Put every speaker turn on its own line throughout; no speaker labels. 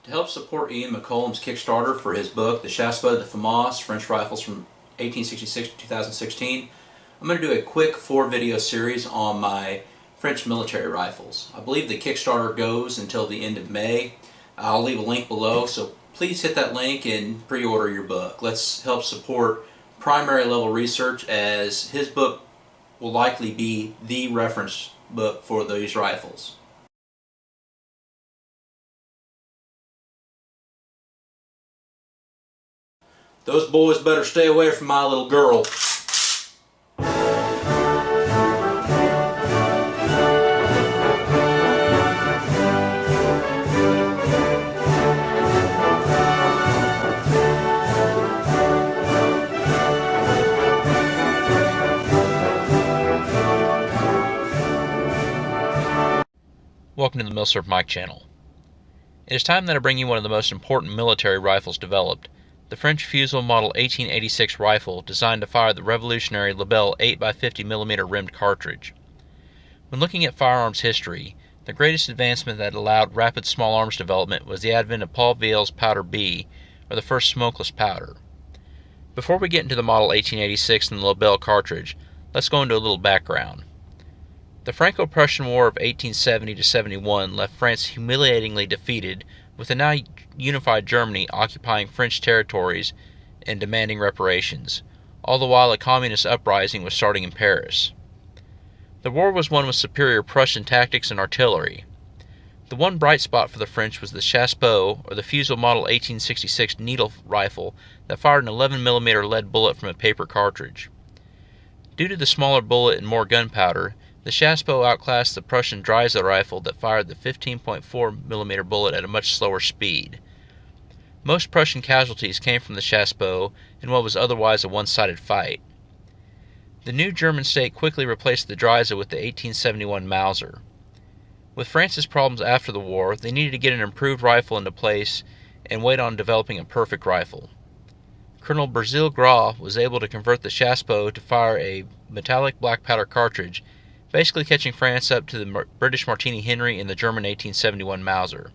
To help support Ian McCollum's Kickstarter for his book, The Chassepot de FAMAS, French Rifles from 1866 to 2016, I'm going to do a quick 4-video series on my French military rifles. I believe the Kickstarter goes until the end of May. I'll leave a link below, so please hit that link and pre-order your book. Let's help support primary level research, as his book will likely be the reference book for these rifles. Those boys better stay away from my little girl.
Welcome to the Milsurf Mike channel. It is time that I bring you one of the most important military rifles developed, the French Fusil Model 1886 rifle designed to fire the revolutionary Lebel 8x50mm rimmed cartridge. When looking at firearms history, the greatest advancement that allowed rapid small arms development was the advent of Paul Viel's Powder B, or the first smokeless powder. Before we get into the Model 1886 and the Lebel cartridge, let's go into a little background. The Franco-Prussian War of 1870-71 left France humiliatingly defeated, with the now unified Germany occupying French territories and demanding reparations, all the while a communist uprising was starting in Paris. The war was won with superior Prussian tactics and artillery. The one bright spot for the French was the Chassepot, or the Fusil Model 1866 needle rifle that fired an 11mm lead bullet from a paper cartridge. Due to the smaller bullet and more gunpowder, the Chassepot outclassed the Prussian Dreise rifle that fired the 15.4mm bullet at a much slower speed. Most Prussian casualties came from the Chassepot in what was otherwise a one-sided fight. The new German state quickly replaced the Dreise with the 1871 Mauser. With France's problems after the war, they needed to get an improved rifle into place and wait on developing a perfect rifle. Colonel Basil Gras was able to convert the Chassepot to fire a metallic black powder cartridge, basically catching France up to the British Martini Henry and the German 1871 Mauser.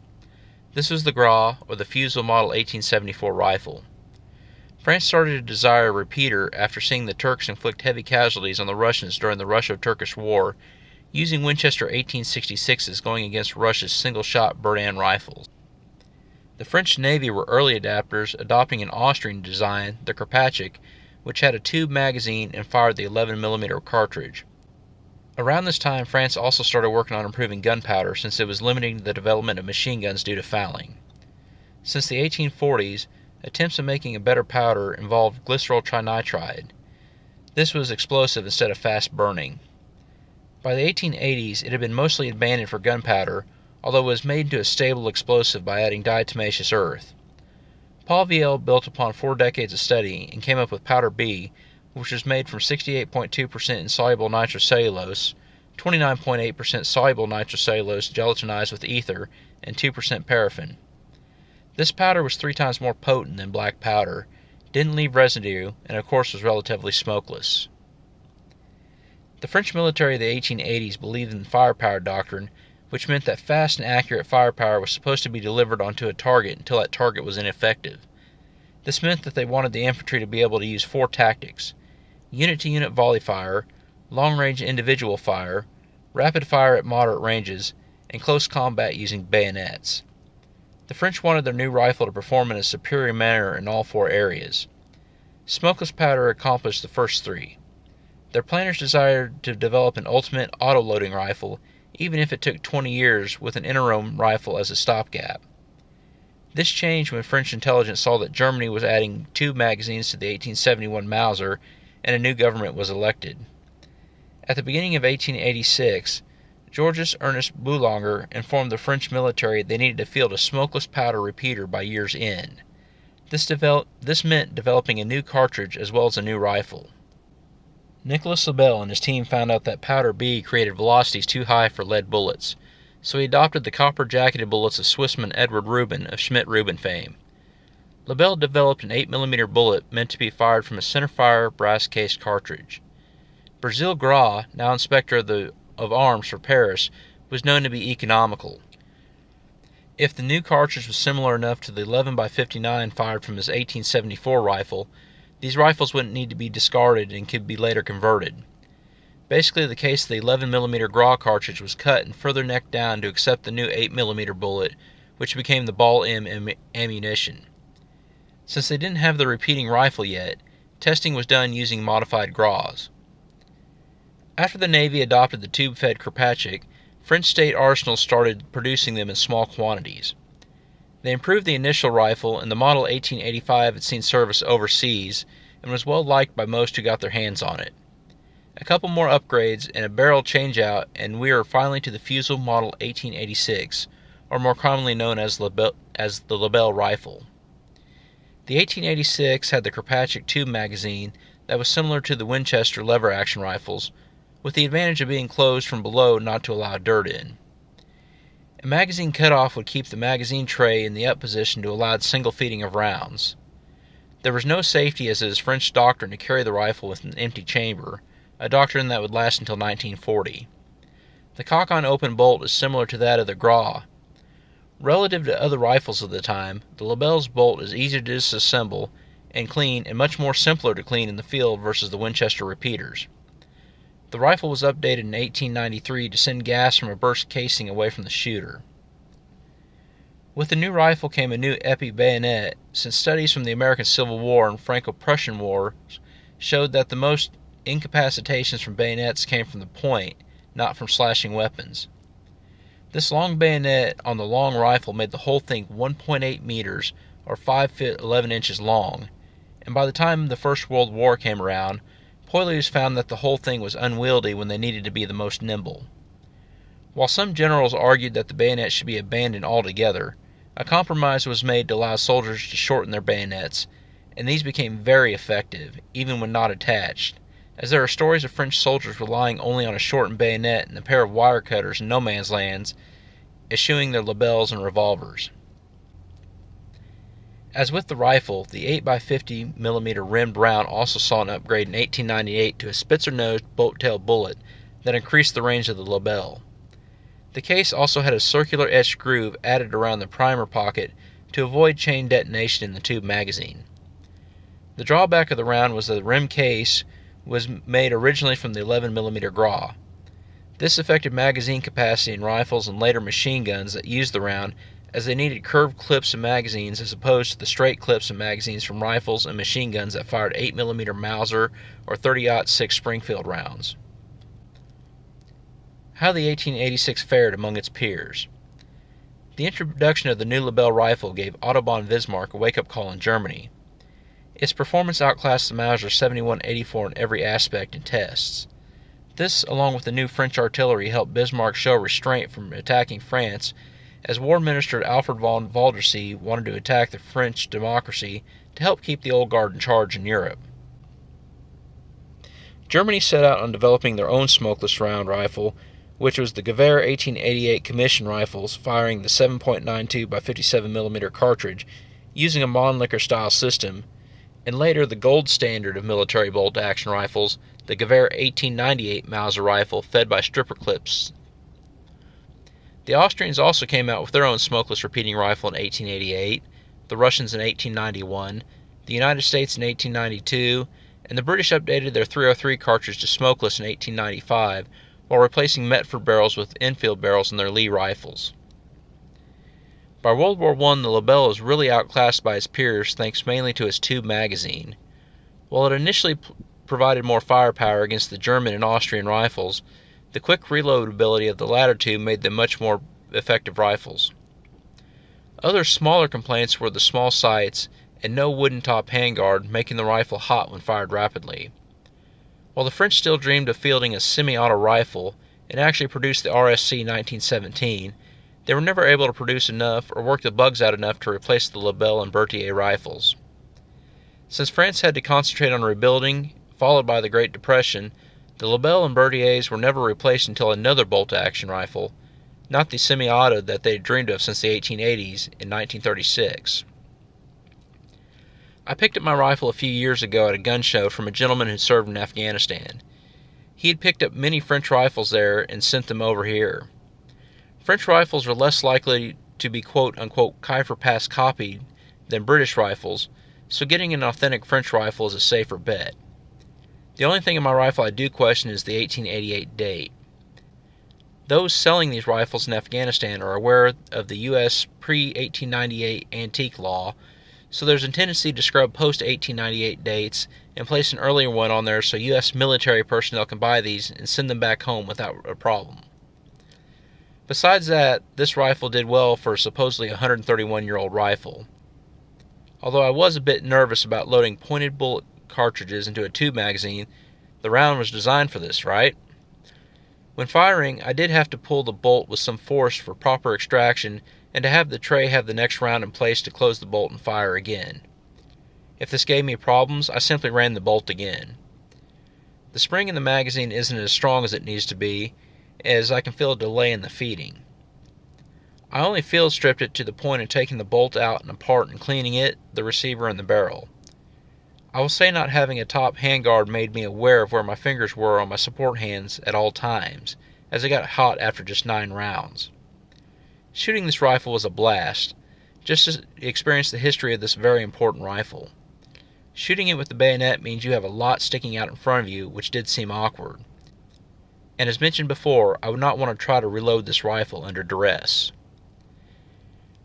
This was the Gras, or the Fusil Model 1874 rifle. France started to desire a repeater after seeing the Turks inflict heavy casualties on the Russians during the Russo-Turkish War, using Winchester 1866s going against Russia's single-shot Berdan rifles. The French Navy were early adapters, adopting an Austrian design, the Kropatschek, which had a tube magazine and fired the 11mm cartridge. Around this time, France also started working on improving gunpowder, since it was limiting the development of machine guns due to fouling. Since the 1840s, attempts at making a better powder involved glycerol trinitride. This was explosive instead of fast burning. By the 1880s, it had been mostly abandoned for gunpowder, although it was made into a stable explosive by adding diatomaceous earth. Paul Viel built upon 4 decades of study and came up with Powder B, which was made from 68.2% insoluble nitrocellulose, 29.8% soluble nitrocellulose gelatinized with ether, and 2% paraffin. This powder was 3 times more potent than black powder, didn't leave residue, and of course was relatively smokeless. The French military of the 1880s believed in the firepower doctrine, which meant that fast and accurate firepower was supposed to be delivered onto a target until that target was ineffective. This meant that they wanted the infantry to be able to use 4 tactics: unit-to-unit volley fire, long-range individual fire, rapid fire at moderate ranges, and close combat using bayonets. The French wanted their new rifle to perform in a superior manner in all 4 areas. Smokeless powder accomplished the first 3. Their planners desired to develop an ultimate auto-loading rifle, even if it took 20 years, with an interim rifle as a stopgap. This changed when French intelligence saw that Germany was adding 2 magazines to the 1871 Mauser, and a new government was elected. At the beginning of 1886, Georges Ernest Boulanger informed the French military they needed to field a smokeless powder repeater by year's end. This meant developing a new cartridge as well as a new rifle. Nicolas Lebel and his team found out that Powder B created velocities too high for lead bullets, so he adopted the copper-jacketed bullets of Swissman Edward Rubin of Schmidt-Rubin fame. Lebel developed an 8mm bullet meant to be fired from a centerfire brass-cased cartridge. Basil Gras, now inspector of arms for Paris, was known to be economical. If the new cartridge was similar enough to the 11x59 fired from his 1874 rifle, these rifles wouldn't need to be discarded and could be later converted. Basically, the case of the 11mm Gras cartridge was cut and further necked down to accept the new 8mm bullet, which became the Ball M ammunition. Since they didn't have the repeating rifle yet, testing was done using modified Gras. After the Navy adopted the tube-fed Kropatschek, French state arsenals started producing them in small quantities. They improved the initial rifle, and the Model 1885 had seen service overseas and was well liked by most who got their hands on it. A couple more upgrades and a barrel changeout, and we are finally to the Fusil Model 1886, or more commonly known as the Lebel rifle. The 1886 had the Kropatschek tube magazine that was similar to the Winchester lever-action rifles, with the advantage of being closed from below not to allow dirt in. A magazine cutoff would keep the magazine tray in the up position to allow single feeding of rounds. There was no safety, as it is French doctrine to carry the rifle with an empty chamber, a doctrine that would last until 1940. The cock-on open bolt is similar to that of the Gras. Relative to other rifles of the time, the Lebel's bolt is easier to disassemble and clean, and much more simpler to clean in the field versus the Winchester repeaters. The rifle was updated in 1893 to send gas from a burst casing away from the shooter. With the new rifle came a new epi bayonet, since studies from the American Civil War and Franco-Prussian Wars showed that the most incapacitations from bayonets came from the point, not from slashing weapons. This long bayonet on the long rifle made the whole thing 1.8 meters, or 5 feet 11 inches long, and by the time the First World War came around, poilus found that the whole thing was unwieldy when they needed to be the most nimble. While some generals argued that the bayonet should be abandoned altogether, a compromise was made to allow soldiers to shorten their bayonets, and these became very effective, even when not attached, as there are stories of French soldiers relying only on a shortened bayonet and a pair of wire cutters in no man's lands, eschewing their Lebels and revolvers. As with the rifle, the 8x50mm rimmed round also saw an upgrade in 1898 to a spitzer-nosed boat-tail bullet that increased the range of the Lebel. The case also had a circular etched groove added around the primer pocket to avoid chain detonation in the tube magazine. The drawback of the round was that the rim case was made originally from the 11mm Gras. This affected magazine capacity in rifles and later machine guns that used the round, as they needed curved clips and magazines as opposed to the straight clips and magazines from rifles and machine guns that fired 8mm Mauser or 30-06 Springfield rounds. How the 1886 fared among its peers. The introduction of the new Lebel rifle gave Autobahn Bismarck a wake-up call in Germany. Its performance outclassed the Mauser 71-84 in every aspect in tests. This, along with the new French artillery, helped Bismarck show restraint from attacking France, as War Minister Alfred von Waldersee wanted to attack the French democracy to help keep the old guard in charge in Europe. Germany set out on developing their own smokeless round rifle, which was the Gewehr 1888 Commission rifles, firing the 7.92 by 57mm cartridge, using a Mannlicher style system, and later the gold standard of military bolt-action rifles, the Gewehr 1898 Mauser rifle, fed by stripper clips. The Austrians also came out with their own smokeless repeating rifle in 1888, the Russians in 1891, the United States in 1892, and the British updated their .303 cartridge to smokeless in 1895, while replacing Metford barrels with Enfield barrels in their Lee rifles. By World War I, the Lebel was really outclassed by its peers thanks mainly to its tube magazine. While it initially provided more firepower against the German and Austrian rifles, the quick reload ability of the latter two made them much more effective rifles. Other smaller complaints were the small sights and no wooden top handguard, making the rifle hot when fired rapidly. While the French still dreamed of fielding a semi-auto rifle and actually produced the RSC 1917, they were never able to produce enough or work the bugs out enough to replace the Lebel and Berthier rifles. Since France had to concentrate on rebuilding, followed by the Great Depression, the Lebel and Berthiers were never replaced until another bolt-action rifle, not the semi-auto that they had dreamed of since the 1880s, in 1936. I picked up my rifle a few years ago at a gun show from a gentleman who served in Afghanistan. He had picked up many French rifles there and sent them over here. French rifles are less likely to be quote-unquote Khyber-Pass copied than British rifles, so getting an authentic French rifle is a safer bet. The only thing in my rifle I do question is the 1888 date. Those selling these rifles in Afghanistan are aware of the U.S. pre-1898 antique law, so there's a tendency to scrub post-1898 dates and place an earlier one on there so U.S. military personnel can buy these and send them back home without a problem. Besides that, this rifle did well for a supposedly 131-year-old rifle. Although I was a bit nervous about loading pointed bullet cartridges into a tube magazine, the round was designed for this, right? When firing, I did have to pull the bolt with some force for proper extraction and to have the tray have the next round in place to close the bolt and fire again. If this gave me problems, I simply ran the bolt again. The spring in the magazine isn't as strong as it needs to be, as I can feel a delay in the feeding. I only field stripped it to the point of taking the bolt out and apart and cleaning it, the receiver, and the barrel. I will say not having a top handguard made me aware of where my fingers were on my support hands at all times, as I got hot after just 9 rounds. Shooting this rifle was a blast, just to experience the history of this very important rifle. Shooting it with the bayonet means you have a lot sticking out in front of you, which did seem awkward. And as mentioned before, I would not want to try to reload this rifle under duress.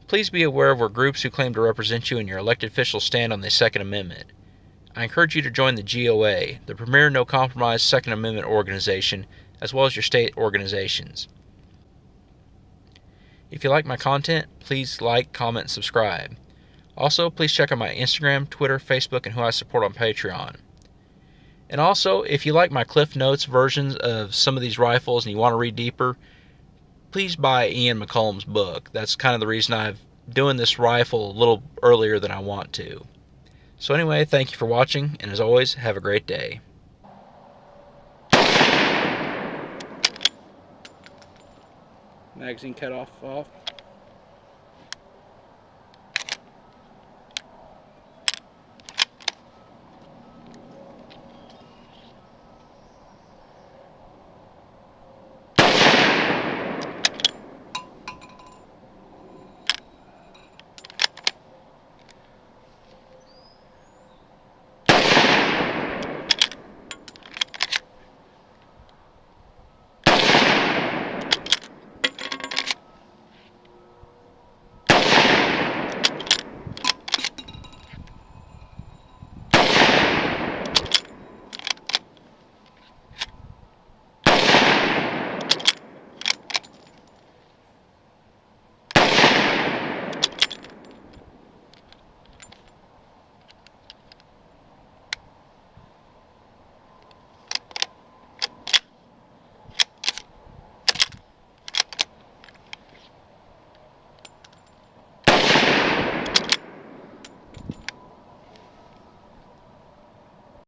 Please be aware of where groups who claim to represent you and your elected officials stand on the Second Amendment. I encourage you to join the GOA, the premier no-compromise Second Amendment organization, as well as your state organizations. If you like my content, please like, comment, and subscribe. Also, please check out my Instagram, Twitter, Facebook, and who I support on Patreon. And also, if you like my Cliff Notes versions of some of these rifles and you want to read deeper, please buy Ian McCollum's book. That's kind of the reason I'm doing this rifle a little earlier than I want to. So anyway, thank you for watching, and as always, have a great day. Magazine cut off.